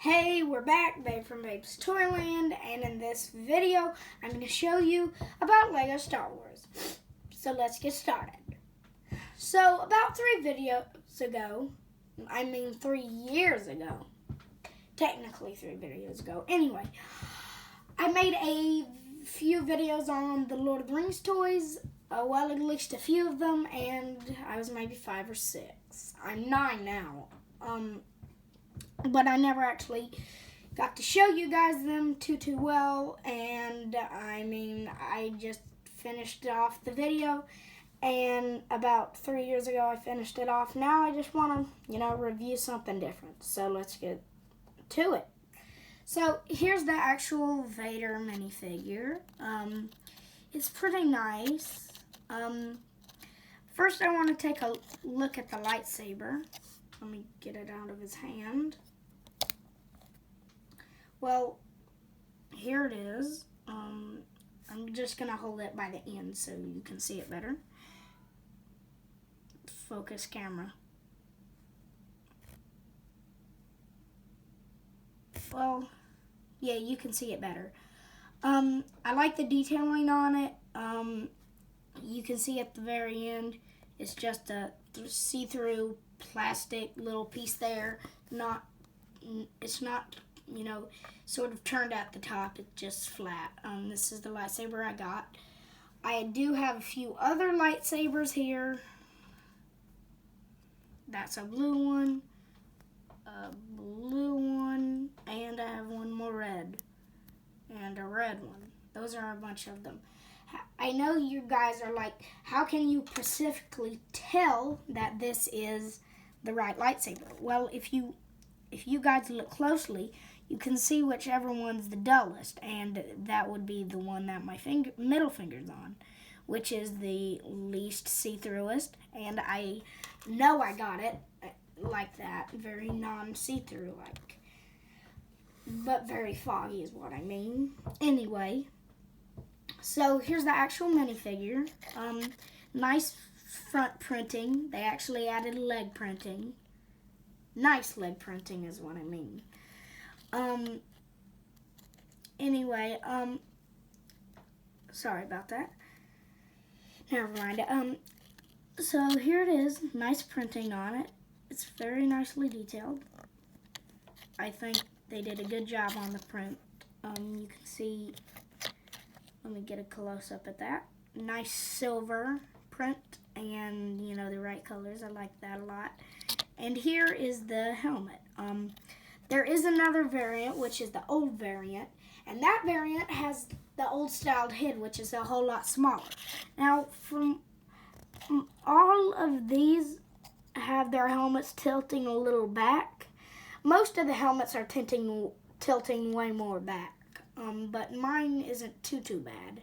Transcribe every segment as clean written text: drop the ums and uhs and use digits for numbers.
Hey, we're back, Babe from Babe's Toyland, and in this video, I'm going to show you about Lego Star Wars. So let's get started. So about 3 years ago, technically 3 videos ago, anyway, I made a few videos on the Lord of the Rings toys, well, at least a few of them, and I was maybe 5 or 6. I'm 9 now. But I never actually got to show you guys them too well, and I just finished off the video, and about 3 years ago I finished it off. Now I just want to, review something different, so let's get to it. So here's the actual Vader minifigure. It's pretty nice. First I want to take a look at the lightsaber. Let me get it out of his hand. Well, here it is. I'm just going to hold it by the end so you can see it better. Focus camera. Well, yeah, you can see it better. I like the detailing on it. You can see at the very end, it's just a see-through plastic little piece there. It's not, sort of turned at the top. It's just flat. This is the lightsaber I got. I do have a few other lightsabers here. That's a blue one, and I have one more red, and a red one. Those are a bunch of them. I know you guys are like, how can you specifically tell that this is the right lightsaber? Well, if you guys look closely, you can see whichever one's the dullest, and that would be the one that my middle finger's on, which is the least see-throughest, and I know I got it like that, very non-see-through like, but very foggy is what I mean. Anyway, so here's the actual minifigure. Nice front printing. They actually added leg printing. Nice leg printing is what I mean. Anyway, sorry about that. Never mind. So here it is. Nice printing on it. It's very nicely detailed. I think they did a good job on the print. You can see, let me get a close-up at that. Nice silver print and, the right colors. I like that a lot. And here is the helmet. There is another variant, which is the old variant, and that variant has the old styled head, which is a whole lot smaller. Now, from all of these have their helmets tilting a little back. Most of the helmets are tilting way more back, but mine isn't too bad.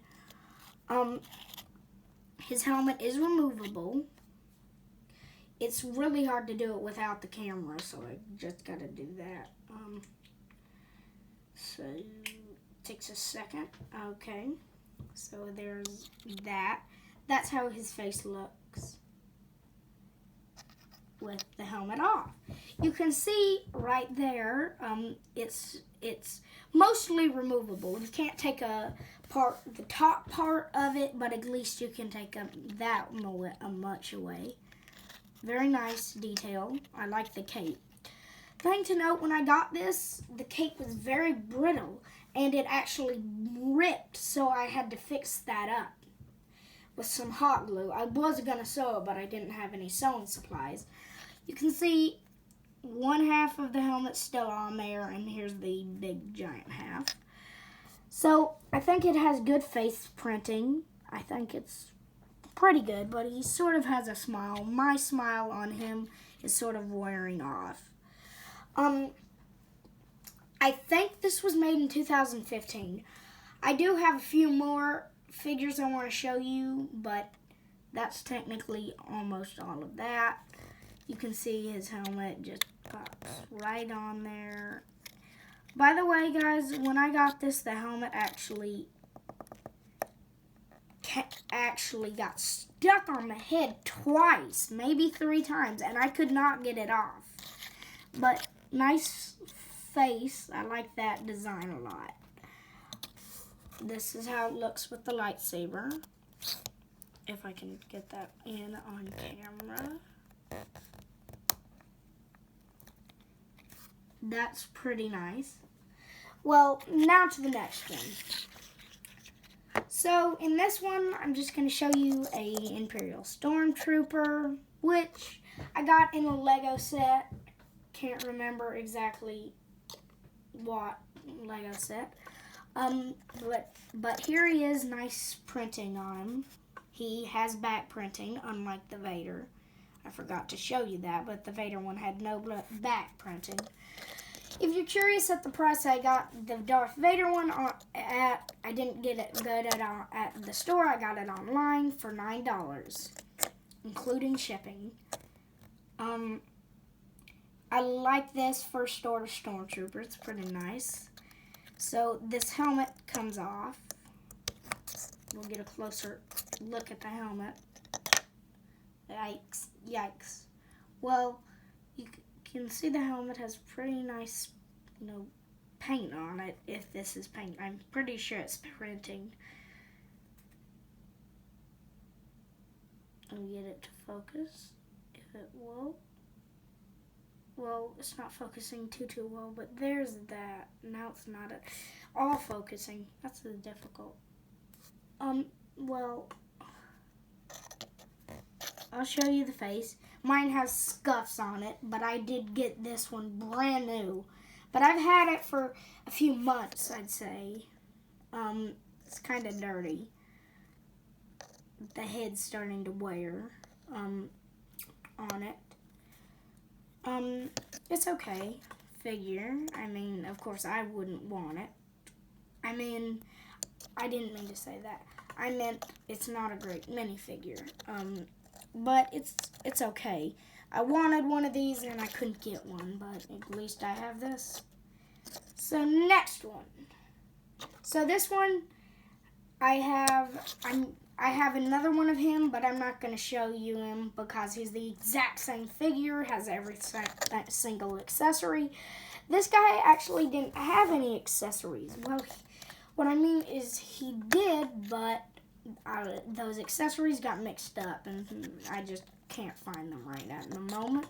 His helmet is removable. It's really hard to do it without the camera, so I just gotta do that. So it takes a second. Okay, so there's that. That's how his face looks with the helmet off. You can see right there, it's mostly removable. You can't take the top part of it, but at least you can take that much away. Very nice detail. I like the cape. Thing to note, when I got this, the cape was very brittle and it actually ripped, so I had to fix that up with some hot glue. I was going to sew it, but I didn't have any sewing supplies. You can see one half of the helmet's still on there, and here's the big giant half. So I think it has good face printing. I think it's pretty good, but he sort of has a smile. My smile on him is sort of wearing off. I think this was made in 2015. I do have a few more figures I want to show you, but that's technically almost all of that. You can see his helmet just pops right on there. By the way, guys, when I got this, the helmet actually got stuck on the head twice, maybe 3 times, and I could not get it off. But nice face. I like that design a lot. This is how it looks with the lightsaber. If I can get that in on camera. That's pretty nice. Well, now to the next one. So, in this one, I'm just going to show you a Imperial Stormtrooper, which I got in a Lego set. Can't remember exactly what Lego set. But here he is, nice printing on him. He has back printing, unlike the Vader. I forgot to show you that, but the Vader one had no back printing. If you're curious at the price I got the Darth Vader one at, I didn't get it good at the store. I got it online for $9, including shipping. I like this first order Stormtrooper. It's pretty nice. So this helmet comes off. We'll get a closer look at the helmet. Yikes, yikes. Well, you can see the helmet has pretty nice, paint on it, if this is paint. I'm pretty sure it's printing. I'll get it to focus, if it will. Well, it's not focusing too well, but there's that. Now it's not all focusing. That's the difficult. Well, I'll show you the face. Mine has scuffs on it, but I did get this one brand new. But I've had it for a few months, I'd say. It's kind of dirty. The head's starting to wear on it. It's okay. Figure. I mean, of course, I wouldn't want it. I mean, I didn't mean to say that. I meant it's not a great minifigure. But it's okay. I wanted one of these and I couldn't get one, but at least I have this. So next one. So this one, I have another one of him, but I'm not going to show you him because he's the exact same figure, has every single accessory. This guy actually didn't have any accessories. Well, what I mean is he did, but those accessories got mixed up, and I just can't find them right at the moment.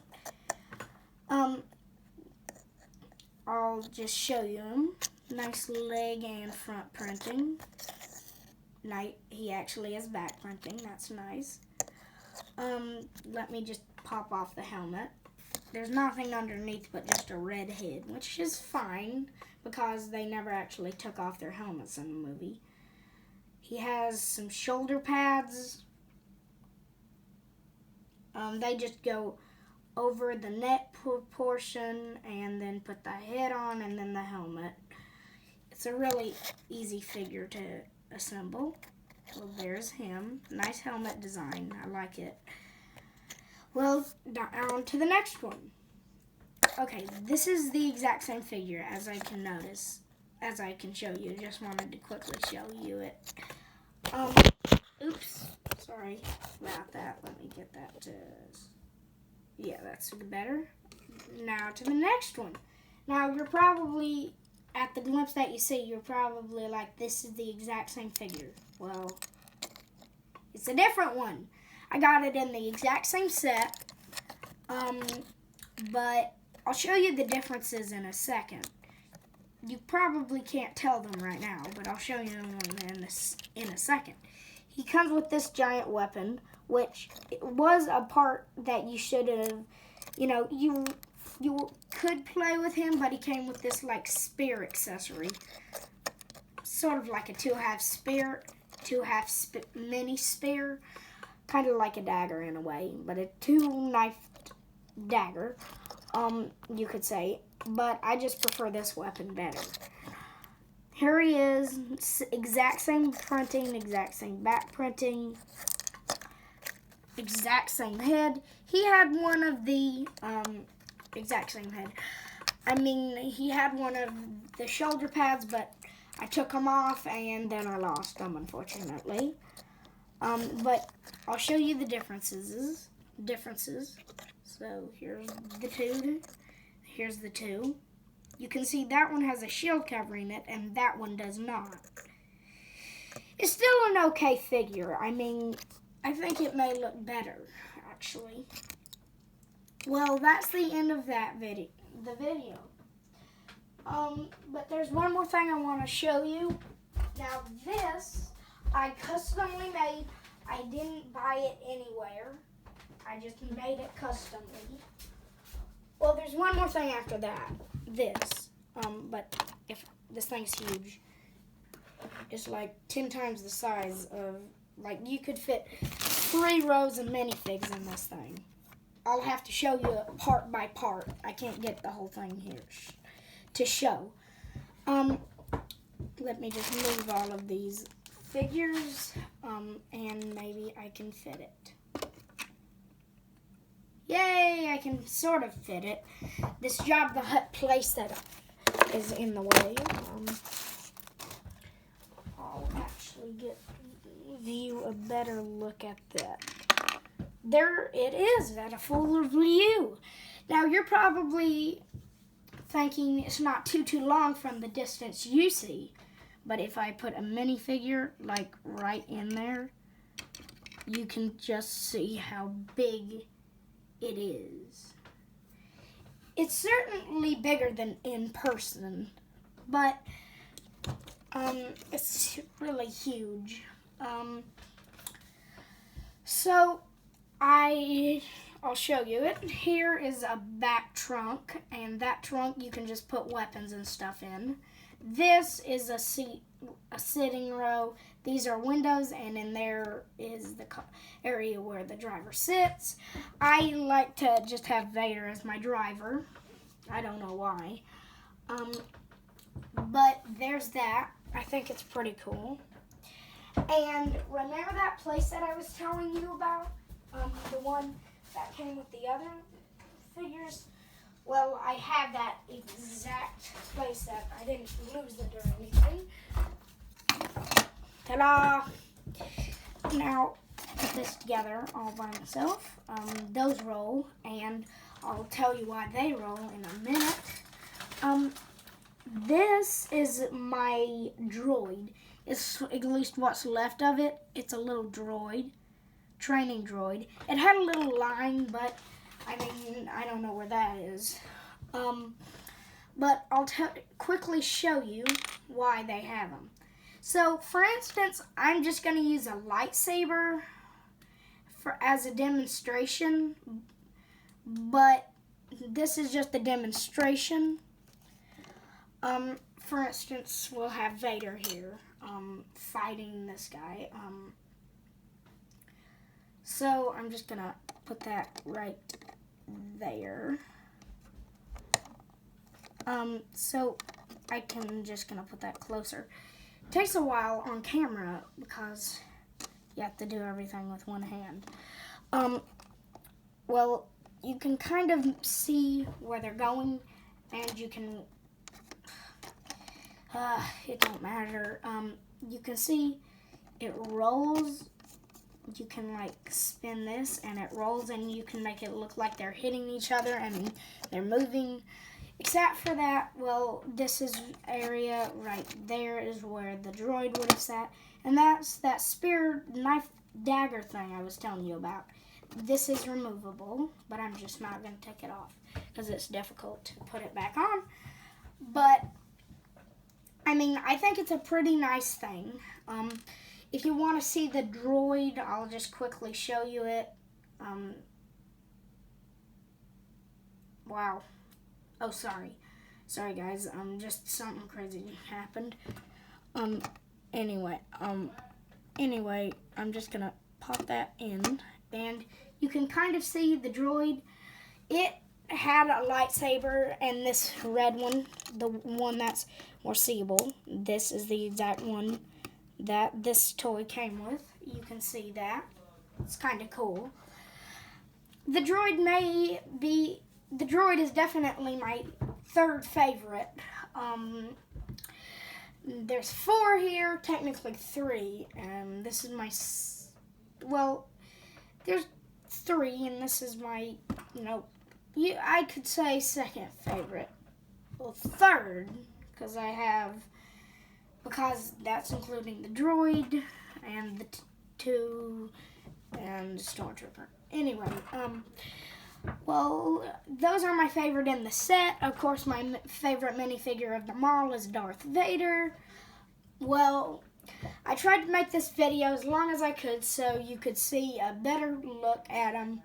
I'll just show you him. Nice leg and front printing. He actually has back printing. That's nice. Let me just pop off the helmet. There's nothing underneath but just a red head, which is fine because they never actually took off their helmets in the movie. He has some shoulder pads. They just go over the neck portion and then put the head on and then the helmet. It's a really easy figure to assemble. Well, there's him. Nice helmet design. I like it. Well, on to the next one. Okay, this is the exact same figure as I can notice, as I can show you. Just wanted to quickly show you it. Oops. Sorry about that. Let me get that to... Yeah, that's better. Now to the next one. Now, you're probably... At the glimpse that you see, you're probably like, this is the exact same figure. Well, it's a different one. I got it in the exact same set, but I'll show you the differences in a second. You probably can't tell them right now, but I'll show you them in a second. He comes with this giant weapon, which was a part that you should have, you could play with him, but he came with this like spear accessory. Sort of like a two-half spear, mini spear. Kind of like a dagger in a way, but a two-knifed dagger, you could say. But I just prefer this weapon better. Here he is, exact same printing, exact same back printing, exact same head. He had one of the, exact same head. I mean, he had one of the shoulder pads, but I took them off and then I lost them, unfortunately. But I'll show you the differences. So here's the two. Here's the two. You can see that one has a shield covering it, and that one does not. It's still an okay figure. I mean, I think it may look better, actually. Well, that's the end of that video. But there's one more thing I want to show you. Now this, I customly made. I didn't buy it anywhere. I just made it customly. Well, there's one more thing after that. This. But if this thing's huge. It's like 10 times the size of, like, you could fit 3 rows of minifigs in this thing. I'll have to show you part by part. I can't get the whole thing here to show. Let me just move all of these figures, and maybe I can fit it. Yay, I can sort of fit it. This Jabba the Hutt playset is in the way. I'll actually view a better look at that. There it is at a full view. Now you're probably thinking it's not too long from the distance you see, but if I put a minifigure like right in there, you can just see how big it is. It's certainly bigger than in person, but it's really huge. So I'll show you it. Here is a back trunk, and that trunk you can just put weapons and stuff in. This is a sitting row. These are windows, and in there is the area where the driver sits. I like to just have Vader as my driver. I don't know why. But there's that. I think it's pretty cool. And remember that place that I was telling you about? The one that came with the other figures? Well, I have that exact playset. I didn't lose it or anything. Ta-da! Now, put this together all by myself. Those roll, and I'll tell you why they roll in a minute. This is my droid. It's at least what's left of it. It's a little droid, training droid. It had a little line, but I mean, I don't know where that is. But I'll quickly show you why they have them. So, for instance, I'm just going to use a lightsaber as a demonstration, but this is just a demonstration. For instance, we'll have Vader here fighting this guy. So I'm just going to put that right there. So I can just going to put that closer. It takes a while on camera because you have to do everything with one hand. Well, you can kind of see where they're going, and you can, it don't matter. You can see it rolls. You can like spin this and it rolls, and you can make it look like they're hitting each other and they're moving. Except for that, well, this is area right there is where the droid would have sat. And that's that spear knife dagger thing I was telling you about. This is removable, but I'm just not going to take it off because it's difficult to put it back on. But, I mean, I think it's a pretty nice thing. If you want to see the droid, I'll just quickly show you it. Wow. Oh, sorry. Sorry, guys. Just something crazy happened. Anyway, I'm just gonna pop that in, and you can kind of see the droid. It had a lightsaber, and this red one, the one that's more seeable, this is the exact one that this toy came with. You can see that. It's kind of cool. The droid is definitely my third favorite. There's 4 here, technically 3, and this is my, well, there's 3, and this is my, I could say second favorite. well, third, because that's including the droid and the two and the Stormtrooper. Anyway, well, those are my favorite in the set. Of course, my favorite minifigure of them all is Darth Vader. Well, I tried to make this video as long as I could so you could see a better look at them.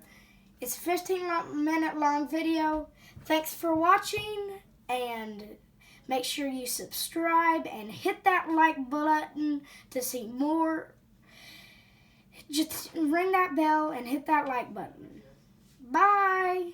It's a 15-minute long video. Thanks for watching, and make sure you subscribe and hit that like button to see more. Just ring that bell and hit that like button. Bye!